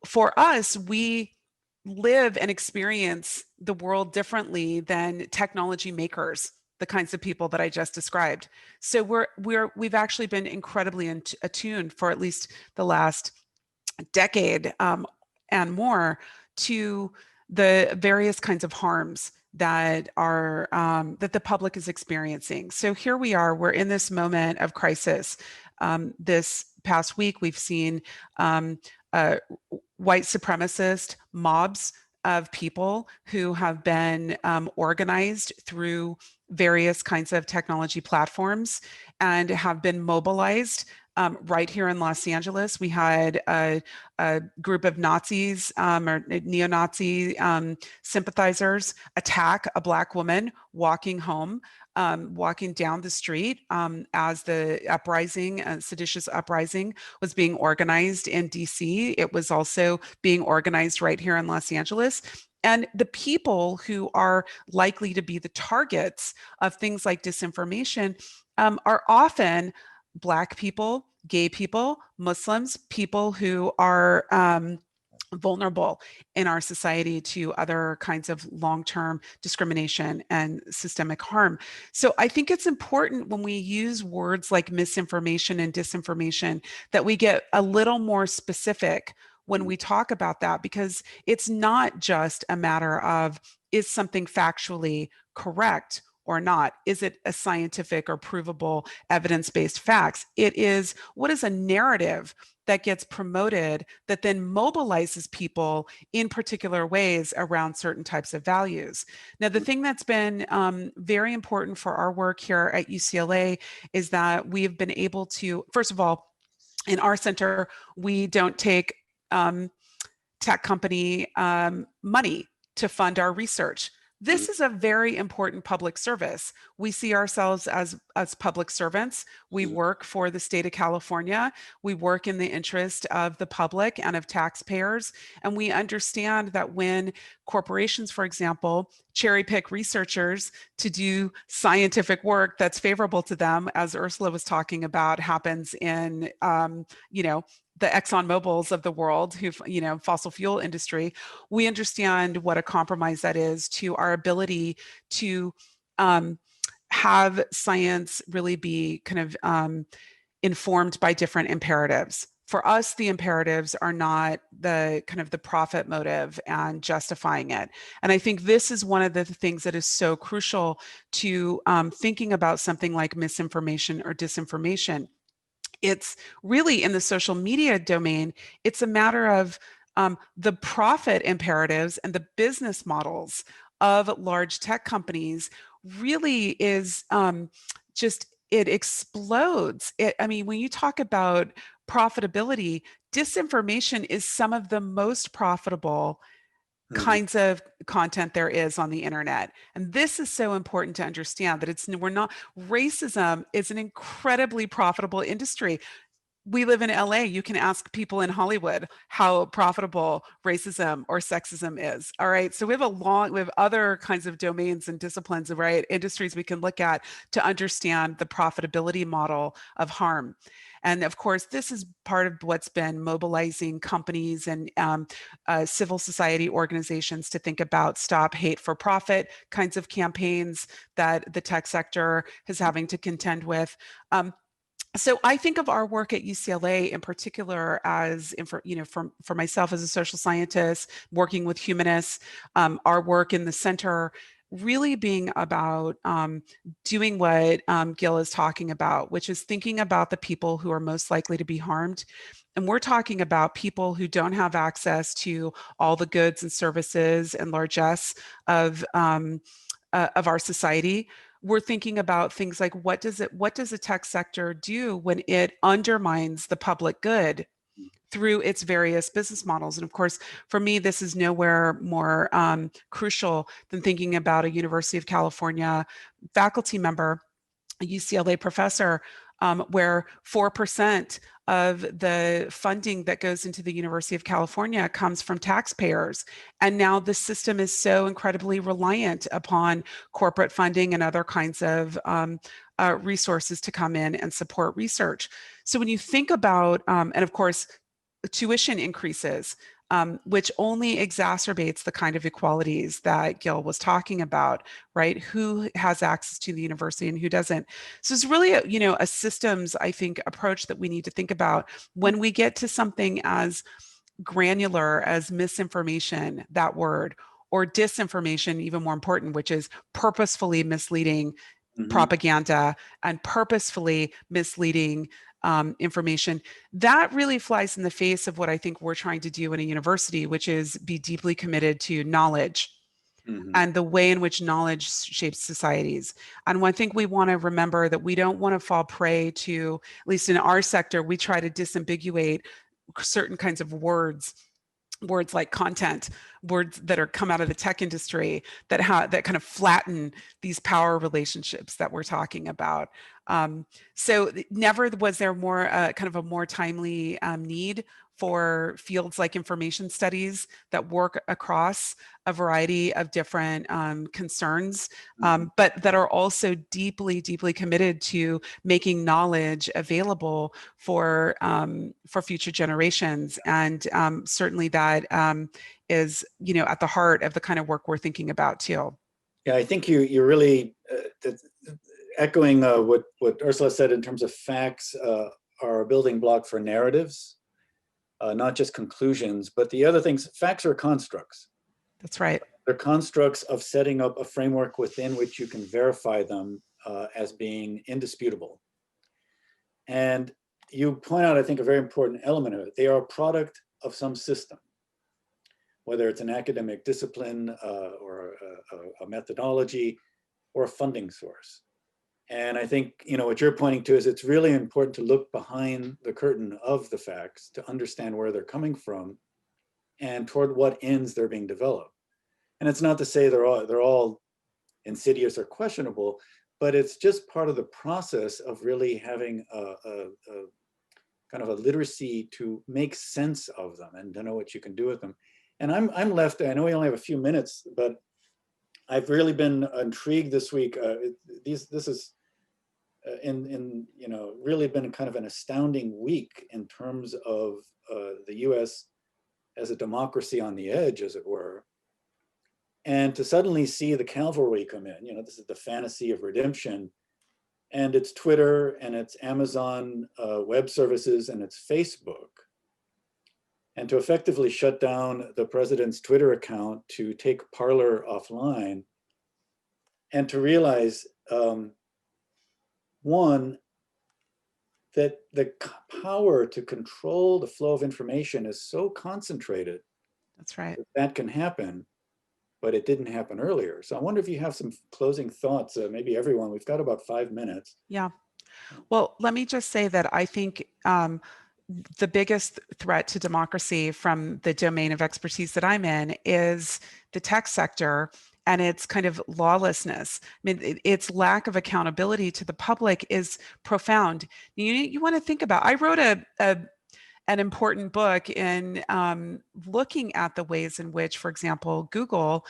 C: for us, we live and experience the world differently than technology makers, the kinds of people that I just described. So we've actually been incredibly attuned for at least the last decade and more to the various kinds of harms that are that the public is experiencing. So here we are, we're in this moment of crisis. This past week, we've seen white supremacist mobs of people who have been organized through various kinds of technology platforms and have been mobilized. Right here in Los Angeles, we had a group of Nazis or neo-Nazi sympathizers attack a Black woman walking home, walking down the street as the uprising, seditious uprising, was being organized in DC. It was also being organized right here in Los Angeles. And the people who are likely to be the targets of things like disinformation are often Black people, gay people, Muslims, people who are vulnerable in our society to other kinds of long-term discrimination and systemic harm. So I think it's important when we use words like misinformation and disinformation that we get a little more specific when we talk about that, because it's not just a matter of, is something factually correct or not? Is it a scientific or provable evidence-based facts? It is, what is a narrative that gets promoted that then mobilizes people in particular ways around certain types of values? Now, the thing that's been very important for our work here at UCLA is that we have been able to, first of all, in our center, we don't take tech company money to fund our research. This is a very important public service. We see ourselves as public servants. We work for the state of California. We work in the interest of the public and of taxpayers. And we understand that when corporations, for example, cherry pick researchers to do scientific work that's favorable to them, as Ursula was talking about, happens in, the Exxon Mobils of the world, who, fossil fuel industry, we understand what a compromise that is to our ability to have science really be kind of informed by different imperatives. For us, the imperatives are not the kind of the profit motive and justifying it. And I think this is one of the things that is so crucial to thinking about something like misinformation or disinformation. It's really in the social media domain, it's a matter of the profit imperatives and the business models of large tech companies really is just, it explodes. When you talk about profitability, disinformation is some of the most profitable kinds of content there is on the internet. And this is so important to understand, that racism is an incredibly profitable industry. We live in LA. You can ask people in Hollywood how profitable racism or sexism is. All right. So we have other kinds of domains and disciplines, right? Industries we can look at to understand the profitability model of harm. And of course, this is part of what's been mobilizing companies and civil society organizations to think about stop hate for profit kinds of campaigns that the tech sector is having to contend with. So I think of our work at UCLA in particular as, for myself as a social scientist, working with humanists, our work in the center really being about doing what Gil is talking about, which is thinking about the people who are most likely to be harmed. And we're talking about people who don't have access to all the goods and services and largesse of our society. We're thinking about things like, what does the tech sector do when it undermines the public good through its various business models? And of course, for me, this is nowhere more crucial than thinking about a University of California faculty member, a UCLA professor, where 4% of the funding that goes into the University of California comes from taxpayers. And now the system is so incredibly reliant upon corporate funding and other kinds of resources to come in and support research. So when you think about, and of course, tuition increases, which only exacerbates the kind of equalities that Gil was talking about, right? Who has access to the university and who doesn't? So it's really a systems, I think, approach that we need to think about when we get to something as granular as misinformation, that word, or disinformation, even more important, which is purposefully misleading propaganda and purposefully misleading information. That really flies in the face of what I think we're trying to do in a university, which is be deeply committed to knowledge and the way in which knowledge shapes societies. And I think we want to remember that we don't want to fall prey to, at least in our sector, we try to disambiguate certain kinds of words like content, words that are come out of the tech industry that kind of flatten these power relationships that we're talking about. So never was there more kind of a more timely need for fields like information studies that work across a variety of different concerns, but that are also deeply, deeply committed to making knowledge available for future generations. And certainly that is, you know, at the heart of the kind of work we're thinking about too.
B: Yeah, I think you're really echoing what Ursula said in terms of facts are a building block for narratives, not just conclusions, but the other things, facts are constructs.
C: That's right.
B: They're constructs of setting up a framework within which you can verify them as being indisputable. And you point out, I think, a very important element of it. They are a product of some system, whether it's an academic discipline or a methodology or a funding source. And I think, you know, what you're pointing to is it's really important to look behind the curtain of the facts to understand where they're coming from and toward what ends they're being developed. And it's not to say they're all insidious or questionable, but it's just part of the process of really having a kind of a literacy to make sense of them and to know what you can do with them. And I'm left, I know we only have a few minutes, but I've really been intrigued this week. This is you know, really been kind of an astounding week in terms of the US as a democracy on the edge, as it were. And to suddenly see the cavalry come in, you know, this is the fantasy of redemption, and it's Twitter and it's Amazon Web Services and it's Facebook. And to effectively shut down the president's Twitter account, to take Parler offline, and to realize, one, that the power to control the flow of information is so concentrated.
C: That's right.
B: That can happen, but it didn't happen earlier. So I wonder if you have some closing thoughts, maybe everyone. We've got about 5 minutes.
C: Yeah. Well, let me just say that I think the biggest threat to democracy from the domain of expertise that I'm in is the tech sector and its kind of lawlessness. I mean, its lack of accountability to the public is profound. You want to think about, I wrote an important book in looking at the ways in which, for example, Google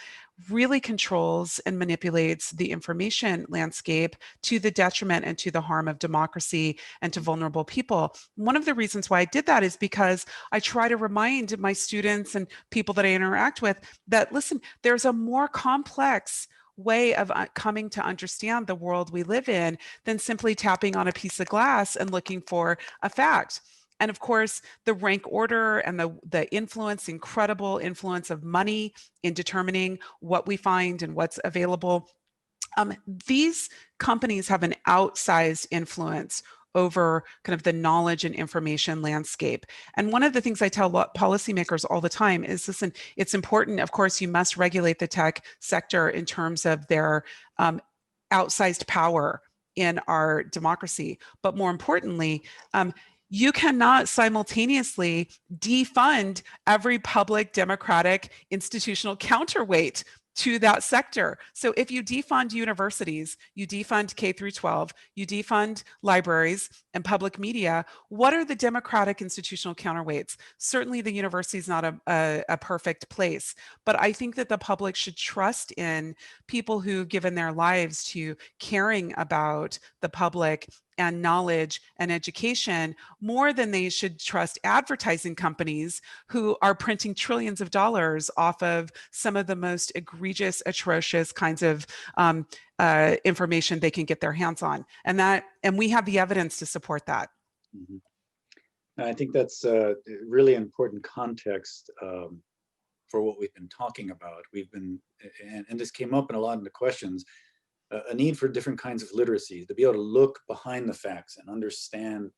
C: really controls and manipulates the information landscape to the detriment and to the harm of democracy and to vulnerable people. One of the reasons why I did that is because I try to remind my students and people that I interact with that, listen, there's a more complex way of coming to understand the world we live in than simply tapping on a piece of glass and looking for a fact. And of course, the rank order and the influence, incredible influence of money in determining what we find and what's available. These companies have an outsized influence over kind of the knowledge and information landscape. And one of the things I tell policymakers all the time is, listen, it's important, of course, you must regulate the tech sector in terms of their outsized power in our democracy. But more importantly, you cannot simultaneously defund every public democratic institutional counterweight to that sector. So if you defund universities, you defund K through 12, you defund libraries and public media, what are the democratic institutional counterweights? Certainly the university is not a perfect place, but I think that the public should trust in people who've given their lives to caring about the public and knowledge and education more than they should trust advertising companies who are printing trillions of dollars off of some of the most egregious, atrocious kinds of information they can get their hands on. And we have the evidence to support that.
B: Mm-hmm. I think that's a really important context for what we've been talking about. We've been, and this came up in a lot of the questions, a need for different kinds of literacy, to be able to look behind the facts and understand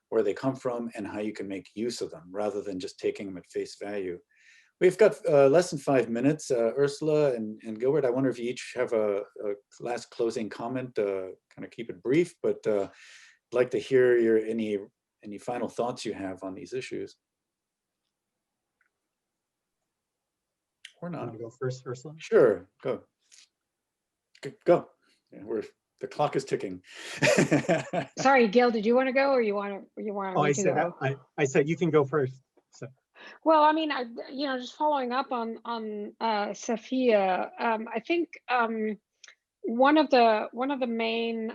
B: where they come from and how you can make use of them rather than just taking them at face value. We've got less than 5 minutes. Ursula and Gilbert, I wonder if you each have a last closing comment, kind of keep it brief, but I'd like to hear any final thoughts you have on these issues. Or not.
D: Want to go first, Ursula?
B: Sure, go. Go. Yeah, the clock is ticking.
E: Sorry, Gil, did you want to go or you want
D: Oh,
E: me to go?
D: I said you can go first. So,
E: Well, I mean, just following up on Safiya, I think one of the main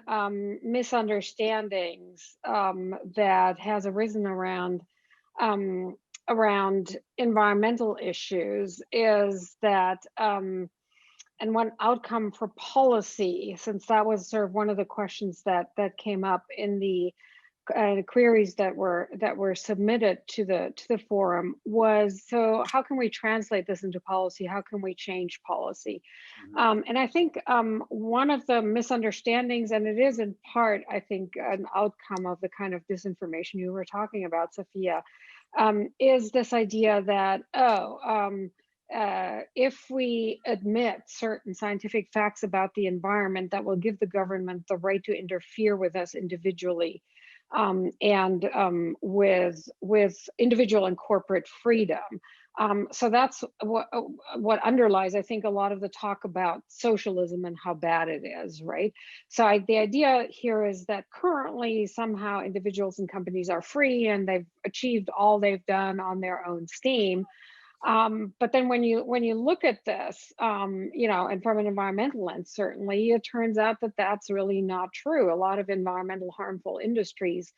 E: misunderstandings that has arisen around environmental issues is that, and one outcome for policy, since that was sort of one of the questions that came up in the queries that were submitted to the forum, was, so how can we translate this into policy? How can we change policy? And I think one of the misunderstandings, and it is in part, I think, an outcome of the kind of disinformation you were talking about, Safiya, is this idea that, if we admit certain scientific facts about the environment, that will give the government the right to interfere with us individually, and with individual and corporate freedom. So that's what underlies, I think, a lot of the talk about socialism and how bad it is, right? So the idea here is that currently somehow individuals and companies are free and they've achieved all they've done on their own steam. But then when you look at this, and from an environmental lens, certainly, it turns out that that's really not true. A lot of environmental harmful industries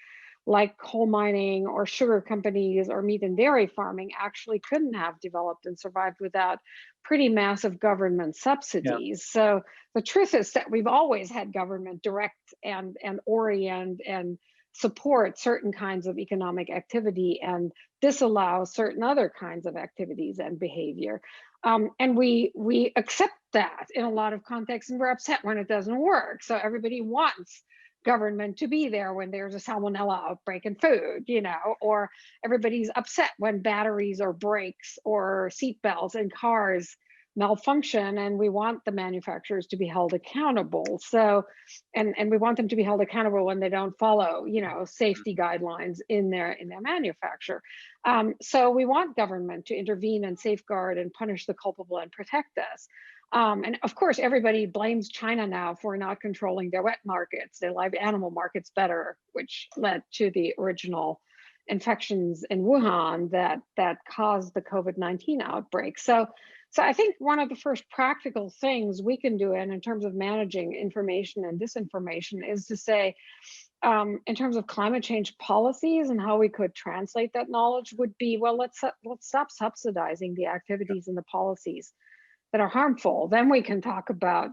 E: like coal mining or sugar companies or meat and dairy farming actually couldn't have developed and survived without pretty massive government subsidies. So the truth is that we've always had government direct and orient and support certain kinds of economic activity and disallow certain other kinds of activities and behavior. And we accept that in a lot of contexts, and we're upset when it doesn't work. So everybody wants government to be there when there's a salmonella outbreak in food, or everybody's upset when batteries or brakes or seatbelts in cars malfunction, and we want the manufacturers to be held accountable. So, and we want them to be held accountable when they don't follow, safety guidelines in their manufacture. So we want government to intervene and safeguard and punish the culpable and protect us. And of course, everybody blames China now for not controlling their wet markets, their live animal markets better, which led to the original infections in Wuhan that caused the COVID-19 outbreak. So I think one of the first practical things we can do, and in terms of managing information and disinformation, is to say, in terms of climate change policies and how we could translate that knowledge, would be, well, let's stop subsidizing the activities and the policies that are harmful. Then we can talk about,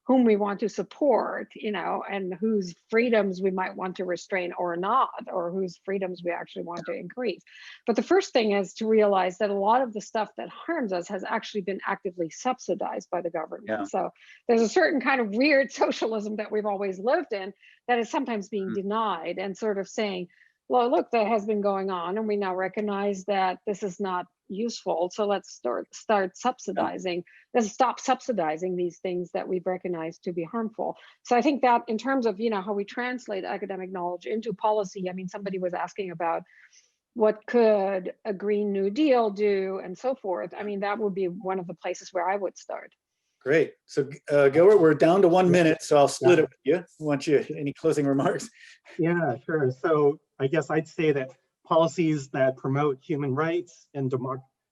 E: whom we want to support, and whose freedoms we might want to restrain or not, or whose freedoms we actually want to increase. But the first thing is to realize that a lot of the stuff that harms us has actually been actively subsidized by the government. So there's a certain kind of weird socialism that we've always lived in that is sometimes being denied, and sort of saying, well, look, that has been going on, and we now recognize that this is not useful. So let's start subsidizing. Let's stop subsidizing these things that we've recognized to be harmful. So I think that in terms of how we translate academic knowledge into policy, I mean, somebody was asking about what could a Green New Deal do and so forth. I mean, that would be one of the places where I would start.
B: Great. So Gilbert, we're down to 1 minute, so I'll split it with you. Want you any closing remarks?
D: Yeah, sure. So I guess I'd say that policies that promote human rights and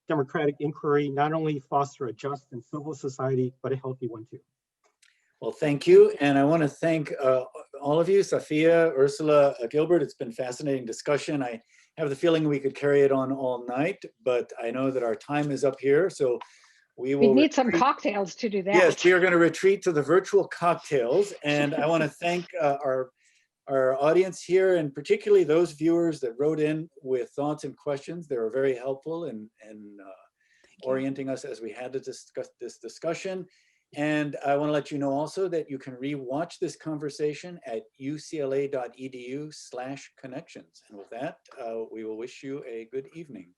D: democratic inquiry not only foster a just and civil society, but a healthy one too.
B: Well, thank you. And I want to thank all of you, Safiya, Ursula, Gilbert. It's been a fascinating discussion. I have the feeling we could carry it on all night, but I know that our time is up here. So we
E: need some cocktails to do that.
B: Yes, we are going to retreat to the virtual cocktails. And I want to thank our audience here, and particularly those viewers that wrote in with thoughts and questions. They were very helpful in orienting us as we had to discuss this discussion. And I want to let you know also that you can re-watch this conversation at ucla.edu/connections. And with that, we will wish you a good evening.